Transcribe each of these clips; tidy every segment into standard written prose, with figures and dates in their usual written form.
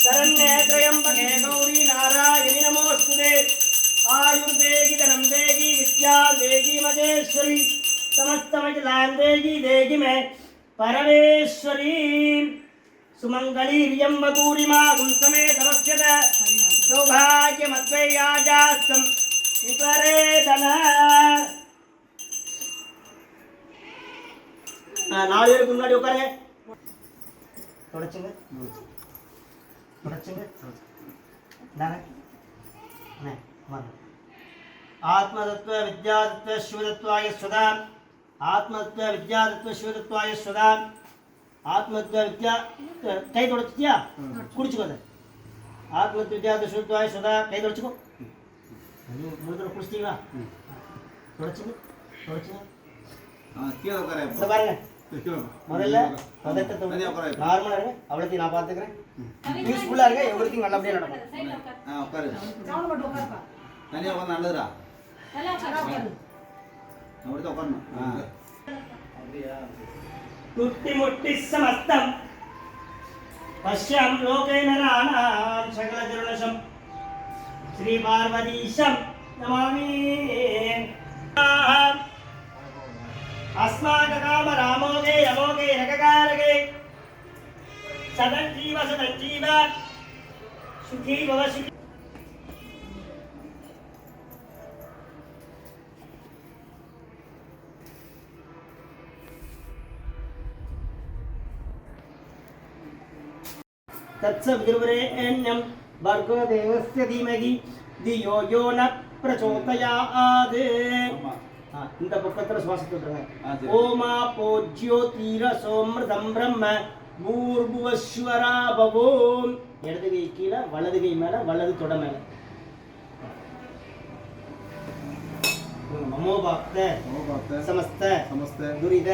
शरण्ये त्र्यंबके गौरी नारायणि नमोस्तुते आयुर्देगी धनम देगी विद्या देगी महेश्वरी समस्तमखिलां देगी मैं परमेश्वरी सुमंगली रियंबगूरिमा गुंसमेत वस्यत सौभाग्यमद्वैयाजास्तं विपरेदन நாலு பேருக்கு முன்னாடி உட்காருங்க தொடச்சுங்க தொடச்சுங்க आत्मतत्व विद्यातत्व शिवतत्वाय स्वदा आत्मतत्व विद्यातत्व शिवतत्वाय स्वदा आत्मतत्व विद्या कई तोड़चिया कुड़चुको आत्मतत्व विद्यातत्व शिवतत्वाय स्वदा कई तोड़चुको मुद्र कुड़चीगा तोड़चिங்க तोड़चिங்க கீழே உட்கார பாருங்க முதல்ல பதட்ட தோணி நார்மலா இருங்க அவ்வளவுக்கு நான் பாத்துக்கறேன் பீஸ்ஃபுல்லா இருங்க எவ்ரிதிங் நல்லபடியா நடக்கும் உட்காரு சவுண்ட் போட்டு உட்காருப்பா தனியா உட்கார்ந்து நல்லதுடா நல்லா உட்காரு அப்படியே உட்காரணும் அப்படியே तुट्टि मुट्टि समस्तं पश्यं लोके नराणां सकलजनशं श्री पार्वतीशं नमामि अस्माकं काम रामोगे यमोगे रककारगे सदञ्जीव सुखी भव सुखी तत्सवितुर्वरेण्यं भर्गो देवस्य धीमहि धियो यो न प्रचोदयात् இந்த பக்கத்துல சுவாசத்தை விட்டுருங்க ஓமா போஜ்யோ தீரசோமிருதம் பிரம்ம பூர்புவஸ்வரா பவோம் இடது கை கீழே வலது கை மேல வலது தொட மேல नमो भक्त समस्त दुरित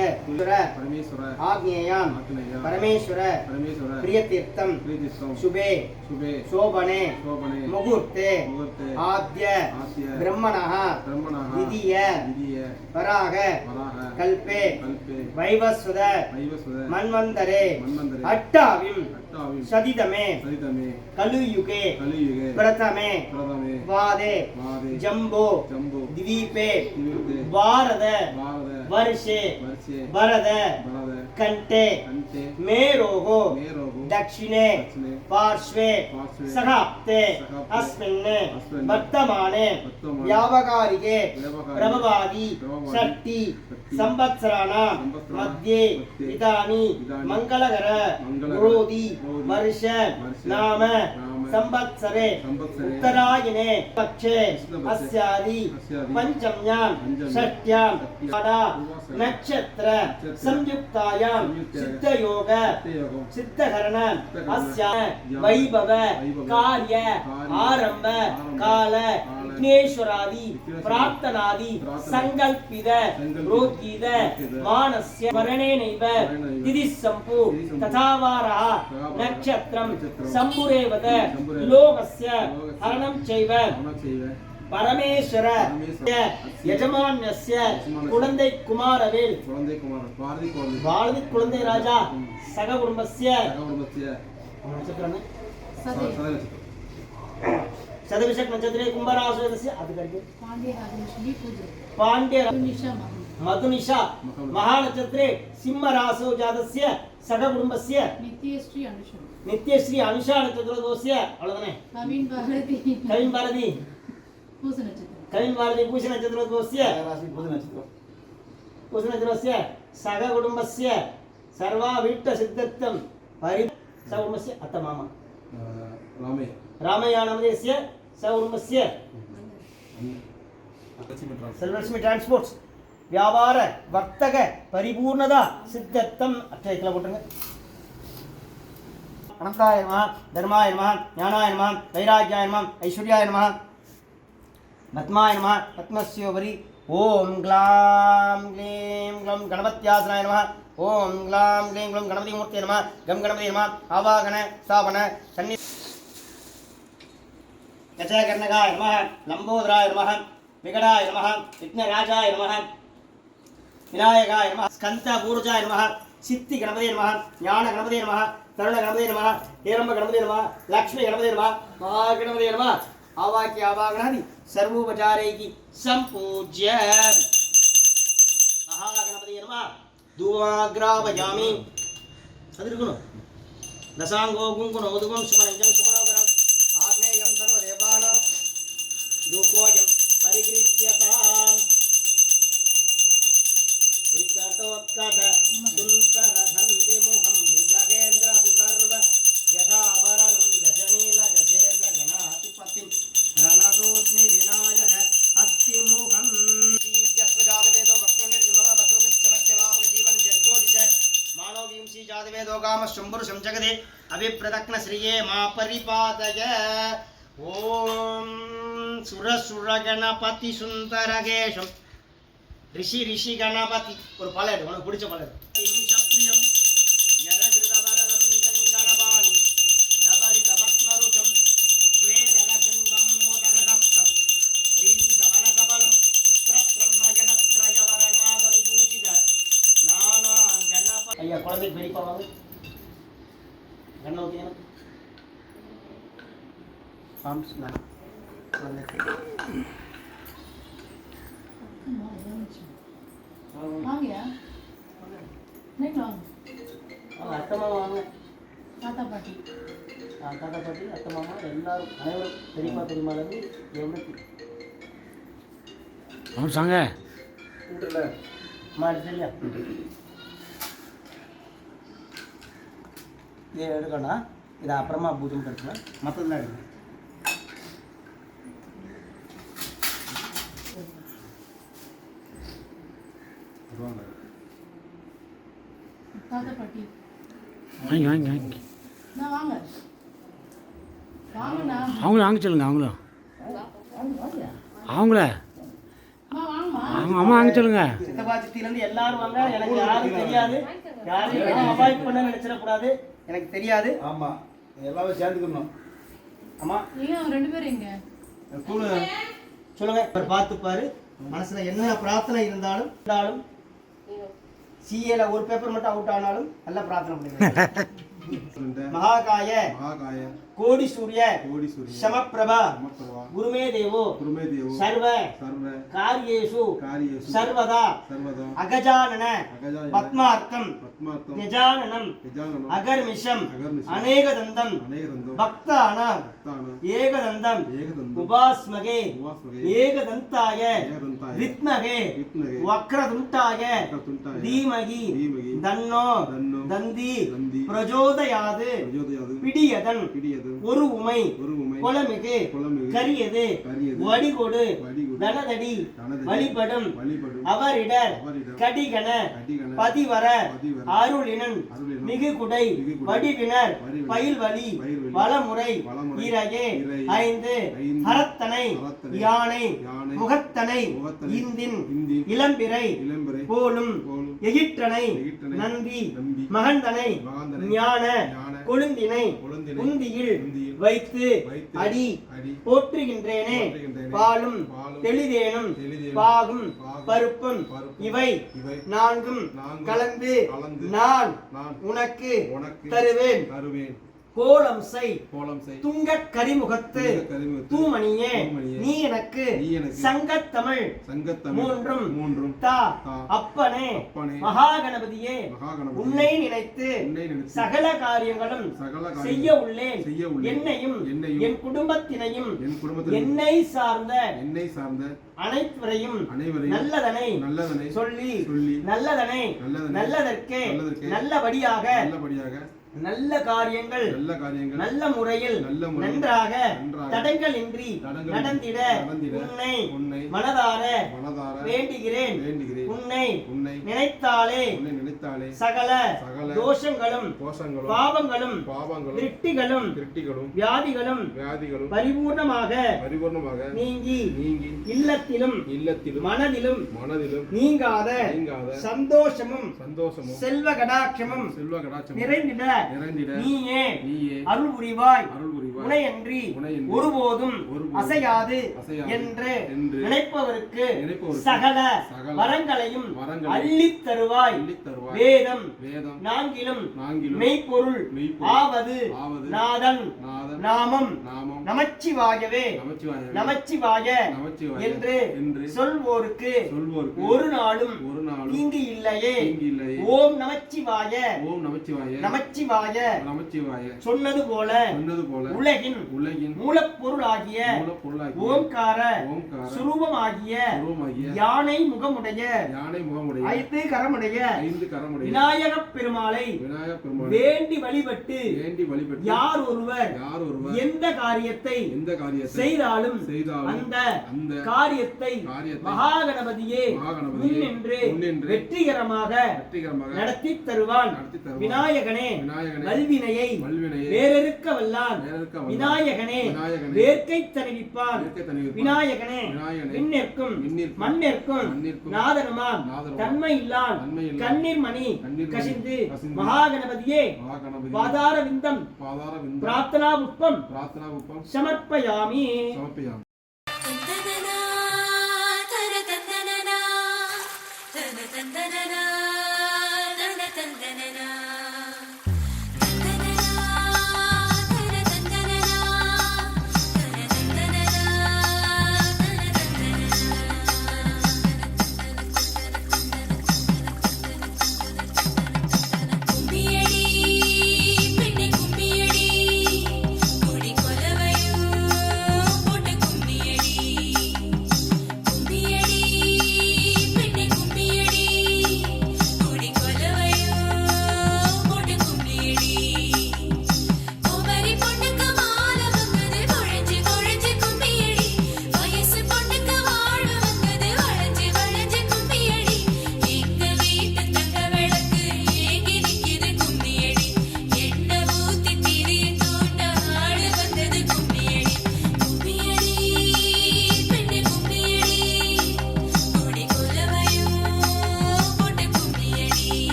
परमेश्वर आज्ञेयं परमेश्वर प्रियतीर्थं शुभे शोभने मुहूर्ते आद्य ब्रह्मणः द्वितीय वराह कल्पे वैवस्वत मन्वन्तरे अष्टाविं शदितमे कलियुगे प्रथमे वादे जम्बो द्वीपे भारत वर्षे भरत कंटे मेरोः दक्षिणे पार्श्वे सहाप्ते अस्मिन् वर्तमाने व्यावहारिके प्रभवादि षष्टि संवत्सराणां मध्ये इदानीं मंगलकर विरोधी वर्ष नाम संवत्सरे उत्तरायणे पक्षे अस्यादि पंचम्यां षष्ट्यां नक्षत्र संयुक्तायां सिद्धयोग सिद्धकरण अस्या वैभव कार्य आरंभ काल विघ्नेश्वरादि प्रार्थनादि संकल्पित रोगीद मानस्य वर्णेनैव तिथि संपु तथा वारः नक्षत्रं संपुरेवत लोकस्य हरणं चैव परमेश्वर यजमान्यस्य कुळन्दै कुमारवेल बालदि कुळन्दै राजा सग कुटुंबस्य नक्षत्रं सदविशक नक्षत्रे कुंभराशस्य अधिकर्गे पांड्य मधुनिशा महानक्षत्रे सिंह राशौ जातस्य सग कुटुंबस्य नित्यश्री अनुषा नक्षत्रदोस्य अवलदने कविन भारती पूष नक्षत्रदोस्य पूष नक्षत्रस्य सग कुटुंबस्य सर्वाभीष्ट सिद्धत्वं परि सग कुटुंबस्य अत्तमामा रामयानमदेस्य सग कुटुंबस्य सर्वलक्ष्मी ट्रांसपोर्ट्स व्यापार वर्तक परिपूर्णता सिद्धत्वं अक्षयकला போட்டுங்க अनंताय नमः धर्माय नमः ज्ञानाय नमः वैराग्याय नमः ऐश्वर्याय नमः पद्माय नमः पद्मस्योपरि ओम ग्लाम ग्लीम ग्लम गणपत्यासनाय नमः ओम ग्लाम ग्लीम ग्लम गणपति मूर्ति नमः गम गणपति नमः आवाहन स्थापन सन्नि गजकर्णकाय नमः लंबोदराय नमः विकटाय नमः विघ्नराजाय नमः विनायकाय नमः स्कंदपूर्जाय नमः சித்தி கணபதி நம, ஞான கணபதி நம, தருண கணபதி நம, ஏரம்ப கணபதி நம, லக்ஷ்மி கணபதி நம, மகா கணபதி நம. ஆவாக்கிய ஆவாகனாதி சர்வோபச்சாரைகி சம்பூஜ்ய மகா கணபதி நம. தூமாக்ராபயாமி. அது இருக்கணும். தசாங்கோ குங்குணோ உதுகம் சுமனஞ்சம் சுமனோகரம் ஆக்னேயம் சர்வதேவானாம் தூபோயம் பரிகிருஷ்யதாம். வித்தட்டோத்கட சுந்தரதந்திமுகம் புஜகேந்திர சுசர்வ யதாவரணம் கஜநீல கஜேந்திர கணாதிபதிம் ரணதோஸ்மி விநாயக அஸ்தி முகம். ஜீவ்யஸ்வஜாதவேதோ வக்ரநிர்ஜுமக வசோகச்சமக்ஷமாவக ஜீவன் ஜர்கோதிஷ மானோகீம்சி ஜாதவேதோ காம சம்புருஷம் ஜகதே அபிப்ரதக்ன ஸ்ரீயே மா பரிபாதய. ஓம் சுரசுர கணபதி சுந்தரகேஷம் ரிஷி ரிஷி கணபதி. ஒரு பலர் உனக்கு பிடிச்ச பலர். சப்ரியம் யரகிருதவரதம் கங்கணபாணி நவலிதவத்மருஜம் ஸ்வேதகசிங்கம் மோதகஸ்தம் பிரீதி சமரசபலம் த்ரத்ரம் நயனத்ரயவரணாக விபூஷித நானா கணபதி. ஐயா குழந்தைக்கு பெரியப்பா வாங்க. கண்ணை ஊற்றிங்க. அத்தம்மா வாங்க. தாத்தா பாட்டி அத்தை மாமா எல்லாரும் அனைவரும் பெரியப்பா பெரியமாலேருந்து எவ்வளோ அவர் சாங்க மாடு சரியா இதை எடுக்கணும். இதை அப்புறமா பூஜை எடுக்கலாம். மற்றதெல்லாம் எடுக்கணும். தாத்தா பாட்டி வாங்கி வாங்கி வாங்கி நான் வாங்க வாங்கண்ணா. அவங்கள வாங்க சொல்லுங்க. அவங்கள அவங்க அம்மா வாங்க சொல்லுங்க. சித்தப்பா சித்திலேருந்து எல்லாரும் வாங்க. எனக்கு யாரும் தெரியாது. யாரையும் அவாய்ட் பண்ண நினைச்சிடக்கூடாது. எனக்கு தெரியாது. ஆமாம் எல்லாமே சேர்ந்துக்கணும். ஆமாம் ஏங்க அவங்க 2 பேரும் எங்க? சொல்லுங்க. அவர் பார்த்துப்பாரு. மனசுல என்ன பிரார்த்தனை இருந்தாலும் சிஏல ஒரு பேப்பர் மட்டும் அவுட் ஆனாலும் நல்லா பிரார்த்தனை பண்ணுங்க. மகாகாய கோடி சூரிய சமப்பிரபா குருமே தேவோ சர்வ காரியேஷு சர்வதா அகஜானன பத்மார்க்கம் கஜானனம் அகர்மிஷம் அநேகதந்தம் பக்தானாம் ஏகதந்தம் உபாஸ்மகே ஏகதந்தாய வித்மகே வக்ரதுண்டாய தீமகி தன்னோ தந்தி பிரஜோதயாது பிடியதன் ஒரு உமை கொலமிகு கரியது வடிகொடு தனதடி வழிபடும் அவரிடர் கடிகன பதிவர அருளினன் மிகு குடை வடிவினர் பயில்வழி வளமுறை இறையே 5 ஹரத்தனை யானை முகத்தனை இந்தின் இளம்பிறை போலும் எகிற்றனை நந்தி மகந்தனை ஞான கொழுந்தினை உந்தியில் வைத்து அடி போற்றுகின்றேனே. பாலும் தெளிதேனும் பாகும் பருப்பும் இவை 4ம் கலந்து நான் உனக்கு தருவேன். கோலம் செய் துங்கக் கரிமுகத்து தூமணியே நீ எனக்கு சங்கத்தமிழ் 3 தா அப்பனே மகாகணபதியே உன்னை நினைத்து சகல காரியங்களும் செய்ய உள்ளேன். என்னையும் என் குடும்பத்தினையும் என்னை சார்ந்த அனைவரையும் நல்லதனை சொல்லி நல்லதனை நல்லதற்கே நல்லபடியாக நல்ல காரியங்கள் நல்ல முறையில் நன்றாக தடங்கள் இன்றி நடந்திட உன்னை மனதார வேண்டுகிறேன். உன்னை நினைத்தாலே சகல தோஷங்களும் பாவங்களும் திருட்டிகளும் வியாதிகளும் பரிபூர்ணமாக நீங்கி இல்லத்திலும் மனதிலும் நீங்காத சந்தோஷமும் செல்வ கடாட்சமும் நிறைந்திட நீயே அருள் புரிவாய். உனையன்றி ஒருபோதும் அசையாது என்று நினைப்பவருக்கு சகல வரங்களையும் அள்ளித் தருவாய். வேதம் நான்கிலும் மெய்ப்பொருள் ஆவது நாதன் நாமம் நமச்சிவாயவே நமச்சிவாய என்று சொல்வோருக்கு ஒரு நாளும் தீங்கு இல்லையே. ஓம் நமச்சிவாய நமச்சிவாய சொன்னது போல உலகின் மூலப்பொருளாகிய ஓம்கார சுரூபமாகிய யானை முகமுடைய 5 கரமுடைய விநாயகப் பெருமாளை வேண்டி வழிபட்டு யார் ஒருவர் எந்த காரியத்தை செய்தாலும் அந்த காரியத்தை மகாகணபதியே முன்னின்று வெற்றிகரமாக நடத்தி தருவான். விநாயகனே வல்வினையை வேறறுக்க வல்லான். விநாயகனே வேர்க்கை தணிவிப்பான். விநாயகனே விண்ணிற்கும் மண்ணிற்கும் நாதனுமாம் தன்மை இல்லான். கண்ணீர் மணி கசிந்து மகாகணபதியே பாதார விந்தம் பிரார்த்தனா புஷ்பம் சமர்ப்பயாமி.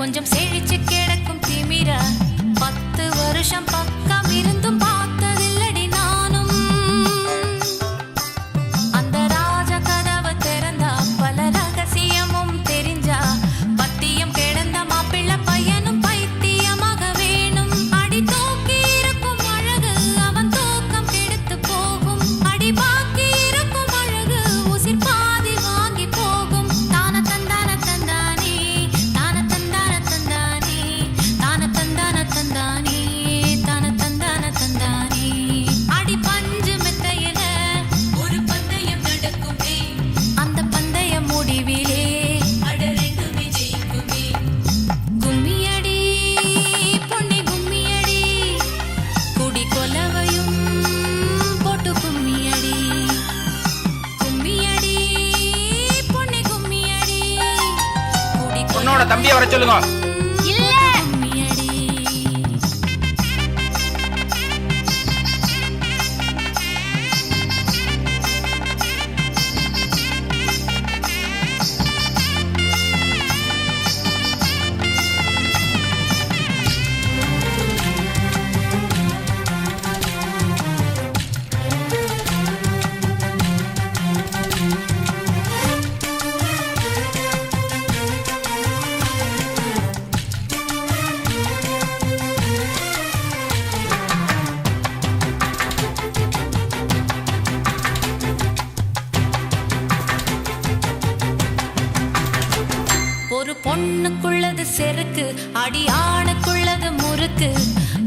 கொஞ்சம் செழிச்சு கிடக்கும் திமிர 10 வருஷம் பக்கம் இருந்தும் பார்த்ததில்லடி நானும். அந்த ராஜ கதவை திறந்தா பல ரகசியமும் தெரிஞ்சா பத்தியம் கிடந்த மாப்பிள்ள பையனும் பைத்தியமாக வேணும். அடி தூக்கி இருக்கும் அழகு அவன் தூக்கம் கெடுத்து போகும். அடி பாக்கி இருக்கும் அழகு உசிர் பாதி வாங்கி போகும். தான தந்தான தந்தானே தான தந்தான தந்தானே தான தந்தான தந்தானே தான தந்தான தந்தானே. அடி பஞ்சு மெத்தையில ஒரு பந்தயம் நடக்குமே. அந்த பந்தய முடிவிலே அட ரெண்டுமே ஜெயிக்குமே. கும்மியடி பொன்னி கும்மியடி குடி கொலவையும் போட்டு கும்மியடி. கும்மியடி பொன்னி கும்மியடி குடி பொண்ணோட தம்பியை வர சொல்லுங்க. இல்ல கும்மியடி. ஒரு பொண்ணுக்குள்ளது செருக்கு அடி ஆணுக்குள்ளது முறுக்கு.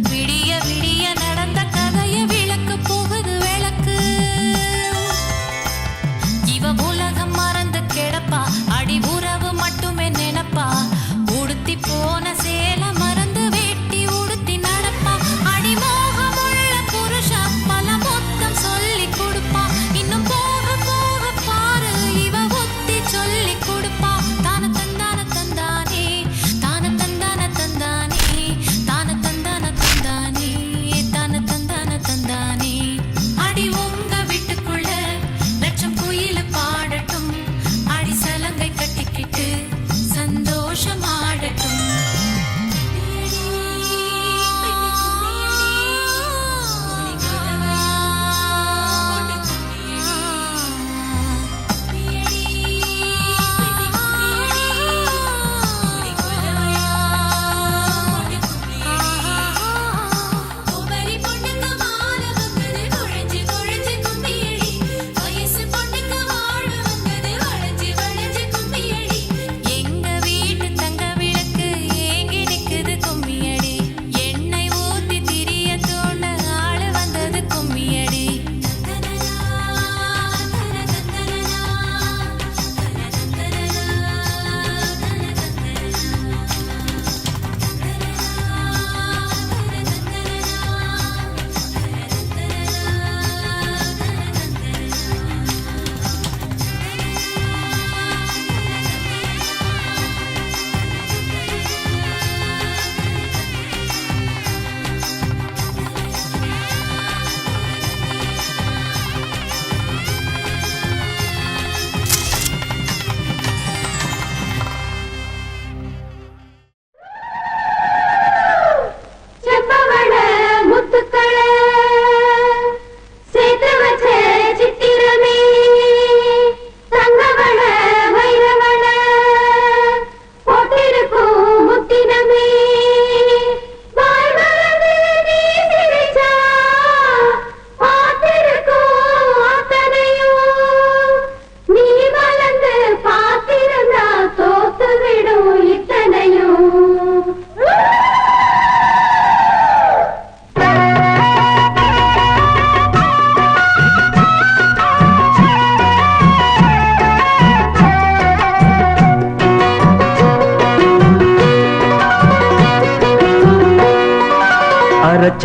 விடிய விடிய நடந்த கதைய விளக்கு போகுது விளக்கு.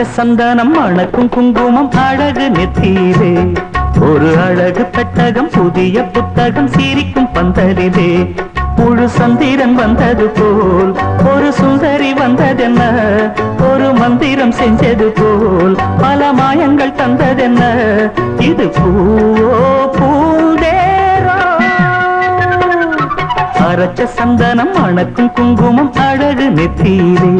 அரைச்ச சந்தனம் அணக்கும் குங்குமம் அழகு நெத்தியிலே ஒரு அழகு பெட்டகம் புதிய புத்தகம் சிரிக்கும் பந்தலிலே முழு சந்திரன் வந்தது போல் ஒரு சுந்தரி வந்ததென்ன ஒரு மந்திரம் செஞ்சது போல் பல மாயங்கள் தந்ததென்ன இது பூவோ பூந்தேரோ அரைச்ச சந்தனம் அணக்கும் குங்குமம் அழகு நெத்தியிலே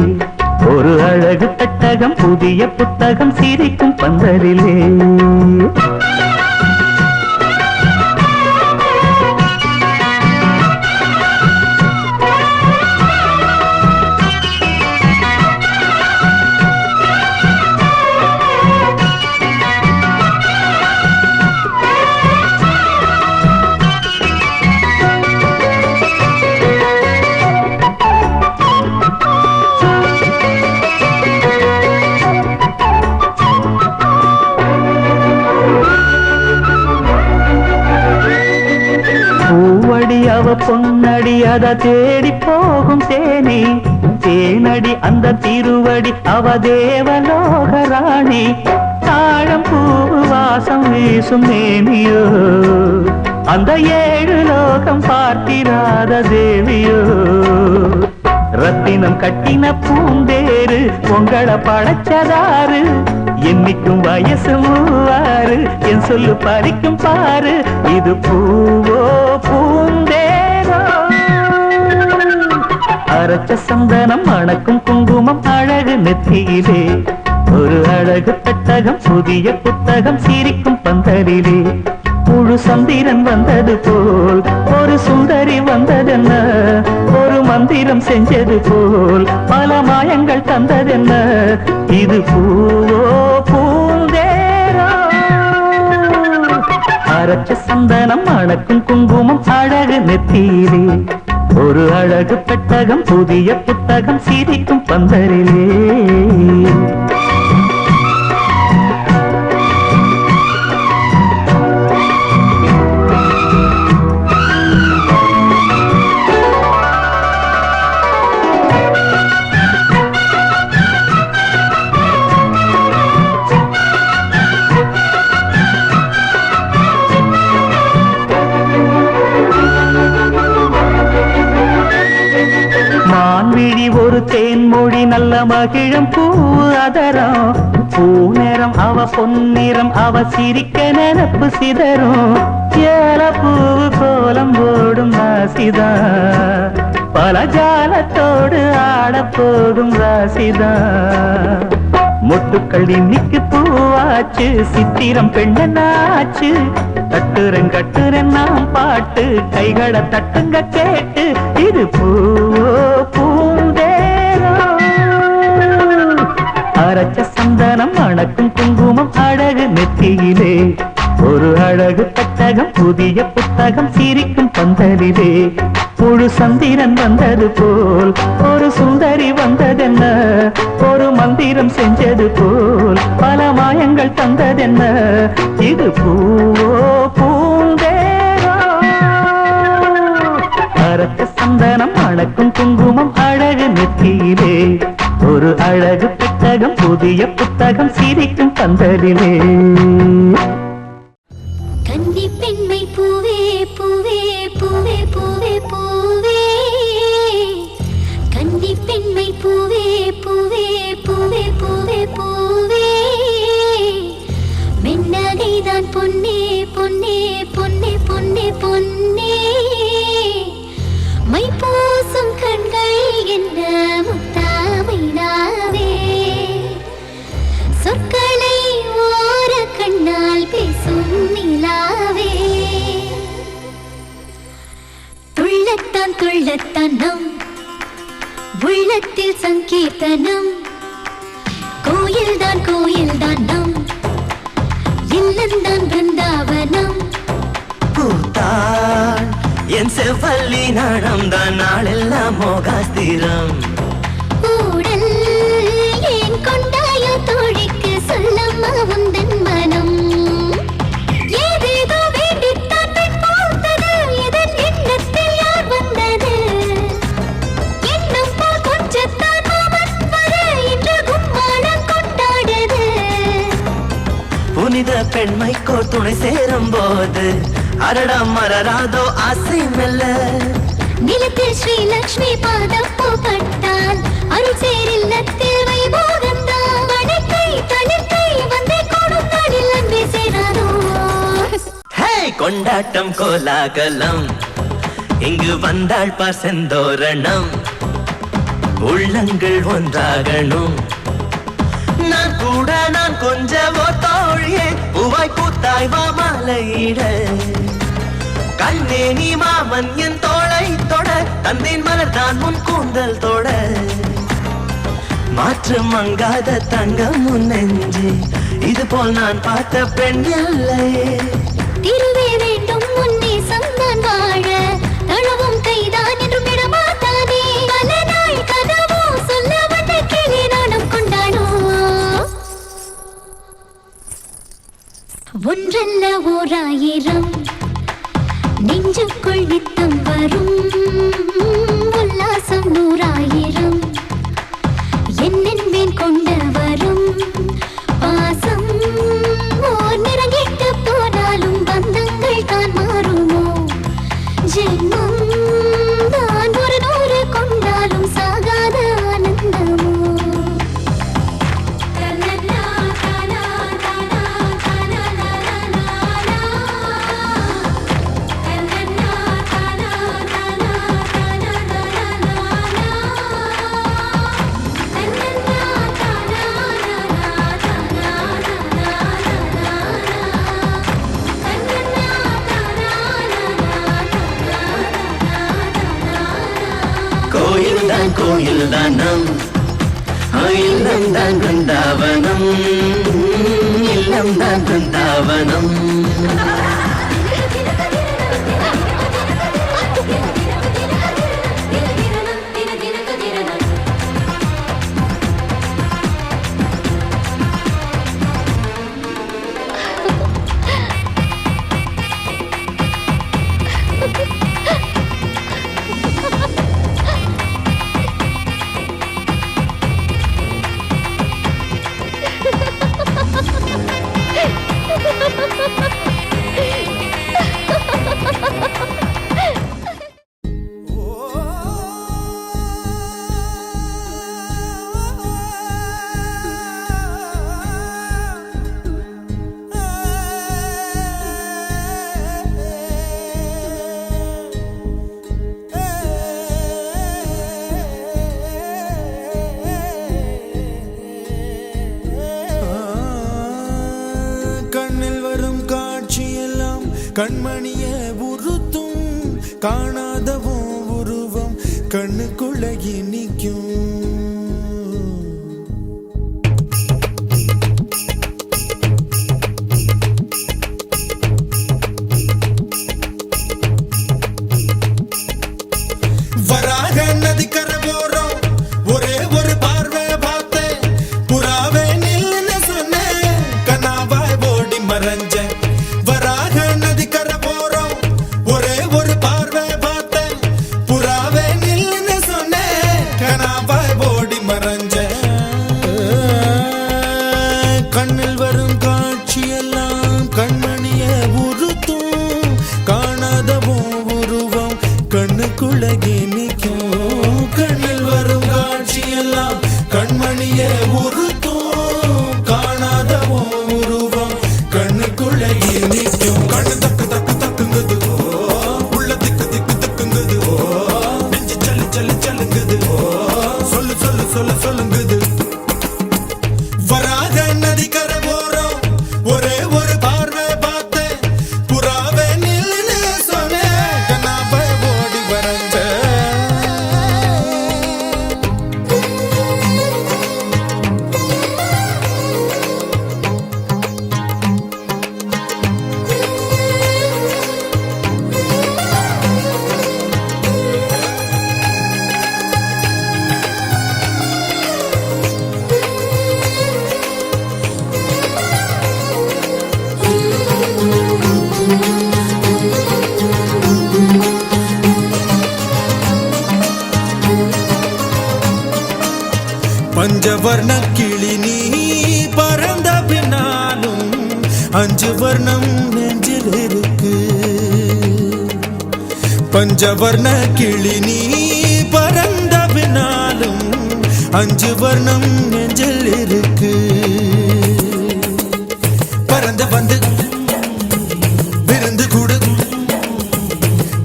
ஒரு அழகு பெட்டகம் புதிய புத்தகம் சிரிக்கும் பந்தலிலே பொன்னடி அத தேடி போகும் தேனி தேனடி அந்த திருவடி அவ தேவலோகராணி தாழம் பூ வாசம் வீசும் மேனியோ அந்த ஏழு லோகம் பார்த்திராத தேவியோ ரத்தினம் கட்டின பூந்தேரு உங்களை படைச்சதாரு என்னைக்கும் வயசு மூவாறு என் சொல்லு பறிக்கும் பாரு இது பூவோ பூந்தேரோ அரைச்ச சந்தனம் அணக்கும் குங்குமம் அழகு நெத்தியிலே ஒரு அழகு பெட்டகம் புதிய புத்தகம் சிரிக்கும் பந்தலிலே முழு சந்திரன் வந்தது போல் ஒரு சுந்தரி வந்ததென்ன ஒரு மந்திரம் செஞ்சது போல் பல மாயங்கள் தந்ததென்ன இது பூவோ பூந்தேரோ அரைச்ச சந்தனம் அணக்கும் குங்குமம் அழகு நெத்தியிலே ஒரு அழகு பெட்டகம் புதிய புத்தகம் சிரிக்கும் பந்தரிலே தேன்மொழி நல்ல மகிழம் பூ அதரம் பூ நேரம் அவ பொன்னிறம் அவ சிரிக்க நினப்பு சிதறும் ஏல பூ கோலம் போடும் ராசிதா பல ஜாலத்தோடு ஆட போகும் ராசிதா முட்டுக்கள் இன்னைக்கு பூவாச்சு சித்திரம் பெண்ணாச்சு தட்டுறன் கட்டுறன் நாம் பாட்டு கைகளை தட்டுங்க கேட்டு இது பூவோ பூந்தேரோ அரைச்ச சந்தனம் அணக்கும் குங்குமம் அழகு நெத்தியிலே ஒரு அழகு பெட்டகம் புதிய புத்தகம் சிரிக்கும் பந்தலிலே முழு சந்திரன் வந்தது போல் ஒரு சுந்தரி வந்ததென்ன ஒரு மந்திரம் செஞ்சது போல் பல மாயங்கள் தந்ததென்ன இது பூவோ பூந்தேரோ அரைச்ச சந்தனம் அணக்கும் குங்குமம் அழகு நெத்தியிலே ஒரு அழகு பெட்டகம் புதிய புத்தகம் சிரிக்கும் பந்தலிலே கன்னி பெண்மை பூவே பூவே பூவே பூவே பூவே கன்னி பெண்மை பூவே பூவே பூவே பூவே பூவே மென்னகைதான் பொன்னே பொன்னே பொன்னே பொன்னே பொன்னே மை பூசும் கண்கள் என்ன முத்தாமைனாவே சொற்களை ஓர கண்ணால் பேசும் நிலாவே துள்ளத்தான் துள்ளத்தான் நம் உள்ளத்தில் சங்கீர்த்தனம் கோயில்தான் கோயில்தான் நம் இல்லந்தான் பிருந்தாவனம் பூத்தான் என் செவ்வல்லி நடந்தான் நாளெல்லாம் மோகாஸ்திரம் ஊடல் ஏன் கொண்டாயோ தோழிக்கு சொல்லம்மா உந்தன் மனம் ஏதேதோ வேண்டித்தான் பெண் பூத்தது இதன் எண்ணத்தில் யார் வந்தது எண்ணம் போல் கொஞ்சத்தான் மாமன் வர இன்று கும்மாளம் கொண்டாட மனித பெண்மைக்கோ துணை சேரும் போது அரடம் மலராதோ ஆசை மெல்ல. நிலத்தில் ஸ்ரீ லக்ஷ்மி பாதம் பூப்பட்டால் அருள் சேர் இல்லத்தில் வைபோகந்தான். வணக்கை தனக்கை வந்தே கொடும் நாளில் அன்பே சேராதோ. ஹே கொண்டாட்டம் கோலாகலம் இங்கு வந்தாள் பார் செந்தோரணம். உள்ளங்கள் ஒன்றாகணும் நான் கூட நான் கொஞ்சமோ தோழியே பூவாய் பூத்தாய் வா மாலையிட. கண்ணே நீ மாமன் என் தோளை தொட தந்தேன் மலர்தான் முன் கூந்தல் தொட. மாற்று மங்காத தங்கம் முன் நெஞ்சே இது போல் நான் பார்த்த பெண் இல்லையே. திருவே வேண்டும் முன்னே சந்தான் வாழ தழுவும் கைதான் என்றும் விடமாட்டானே. பல நாள் கனவோ சொல்ல வந்த கிளி நானும் கொண்டானோ. ஒன்றல்ல ஓராயிரம் நெஞ்சுக்குள் நித்தம் வரும் உல்லாசம் 100,000 என்னென்பேன் கொண்டு வரும் பாசம். ஓர் நிறங்கிட்டு போனாலும் பந்தங்கள் தான் மாறுமோ. ஜென்மம் தான் 100 கொண்டாலும் சாகாத ஆனந்தமோ. கோயில் தான் கோயில் தானம் இல்லம் தான் பிருந்தாவனம் இல்லம் தான் பிருந்தாவனம். கண்மணிய உறுத்தும் காணாதவோ உருவம் கண்ணுக்குள்ள நிற்கும். வராக நதிக்கரை போறோம் ஒரே ஒரு பார்வை பார்த்தேன் புறாவே நில்லுன்னு சொன்னேன் கனாவாய் ஓடி மறைஞ்சேன். வராக நதிக்கரை போறோம் ஒரே ஒரு பார்வை பார்த்தேன் புறாவே நில்லுன்னு சொன்னேன் கனாவாய் ஓடி மறைஞ்சேன். கண்ணில் வரும் காட்சியெல்லாம் கண்மணிய உறுத்தும் காணாதவோ உருவம் கண்ணுக்குள்ள நிற்கும். கண்ணில் வரும் காட்சியெல்லாம் கண்மணிய உறுத்தும் காணாதவோ உருவம் கண்ணுக்குள்ள நிற்கும். கண்ணு தக்கு தக்கு தக்குங்குது உள்ள திக்கு திக்கு தக்குங்குது நெஞ்சு சல்லு சல்லு சல்லுங்குது சொல்லு சொல்லு சொல்லு சொல்லுங்குது. வராக நதிக்கரை போறோம் ஒரே ஒரு பார்வை பார்த்தேன் புறாவே நில்லுன்னு சொன்னேன் கனாவை ஓடி வரைஞ்சேன். அஞ்சு வர்ணம் நெஞ்சில் இருக்கு. பஞ்சவர்ண கிளி நீ பறந்த பின்னாலும் அஞ்சு வர்ணம் நெஞ்சில் இருக்கு. பறந்து வந்து விருந்து கூடு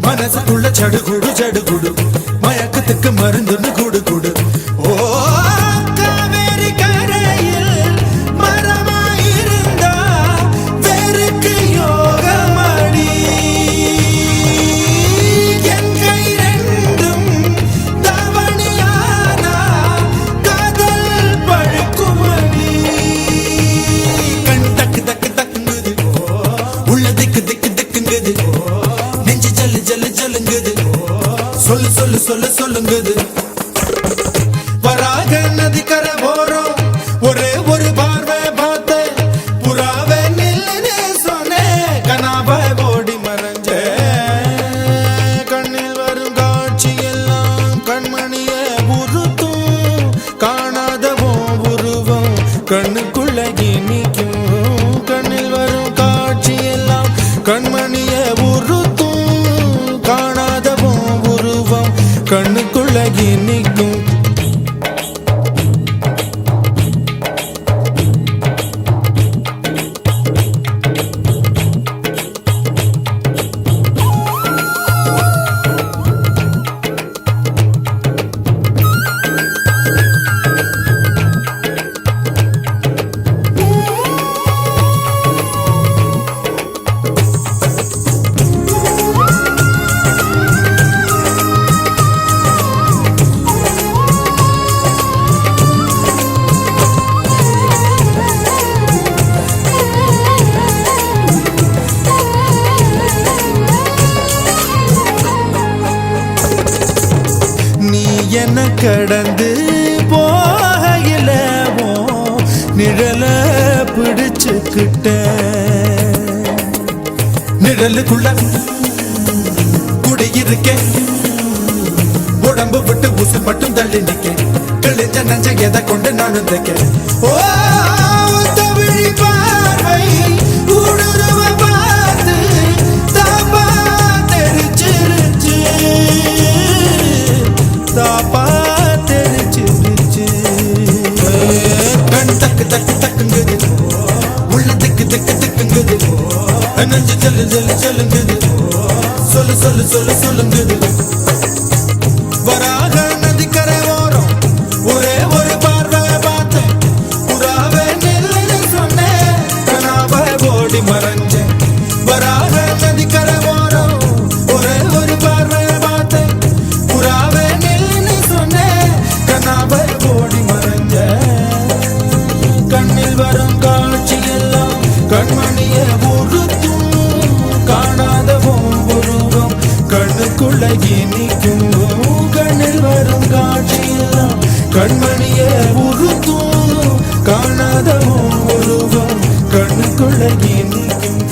மனசுக்குள்ள சடுகுடு சடுகுடு மயக்கத்துக்கு மருந்துன்னு கூடு கூடு. ஓ காவேரி கரையில் மரமாயிருந்தா வேருக்கு யோகமடி. என் கை ரெண்டும் தவணியானா காதல் பழுக்குமடி. கண் தக்கு தக்கு தக்குங்குது உள்ள திக்கு திக்கு திக்குங்குது. நெஞ்சு ஜல்லு ஜல்லு ஜல்லுங்குது. சொல்லு சொல்லு சொல்லு சொல்லுங்குது. வராக நதிக்கரை ஓரம் ஒரே ஒரு பார்வை பார்த்த புறாவே நில்லுன்னு சொன்னேன். கனாவை ஓடி மறைஞ்ச கண்ணில் வரும் காட்சி எல்லாம் கண்மணிய உறுத்தும். காணாதவோ உருவம் கண்ணுக்குள்ள இனிக்கும். கண்ணில் வரும் காட்சி எல்லாம் கண்மணிய உறுத்தும். காணாதவோ உருவம் கண்ணுக்குள்ள இனிக்கும். நீ என்ன கடந்து போகையில நிழல பிடிச்சுக்கிட்ட. நிழலுக்குள்ள குடியிருக்கேன். உடம்பு விட்டு உசு மட்டும் தள்ளி நிக்க. கிழிஞ்ச நஞ்ச எதை கொண்டு நானும் தைக்க. ஓ தமிழி பார்வை ஊடுருவ பார்த்து தாப்பா தெரிச்சிருச்சு. தாப்பா தெரிச்சிருச்சு. கண் தக்கு தக்கு தக்குங்குது உள்ள திக்கு திக்கு திக்குங்குது. நெஞ்சு ஜல்லு ஜல்லு ஜல்லுங்குது. சொல்லு சொல்லு சொல்லு சொல்லுங்குது. வராக நதிக்கரை ஓரம் ஒரே ஒரு பார்வை பார்த்தேன். புறாவே நில்லுன்னு சொன்னேன். கனாவை ஓடி மறைஞ்சேன். வராக நதிக்கரை ஓரம் ஒரே ஒரு பார்வை பார்த்தேன். புறாவே நில்லுன்னு சொன்னேன். கனாவை ஓடி மறைஞ்சேன். கண்ணில் வரும் காட்சி எல்லாம் கண்மணிய உறுத்தும். காணாதவோ உருவம் கண்ணுக்குள்ள இனிக்கும். கண்ணில் வரும் காட்சி எல்லாம் கண்மணிய உறுத்தும். காணாதவோ உருவம் கண்ணுக்குள்ள இனிக்கும்.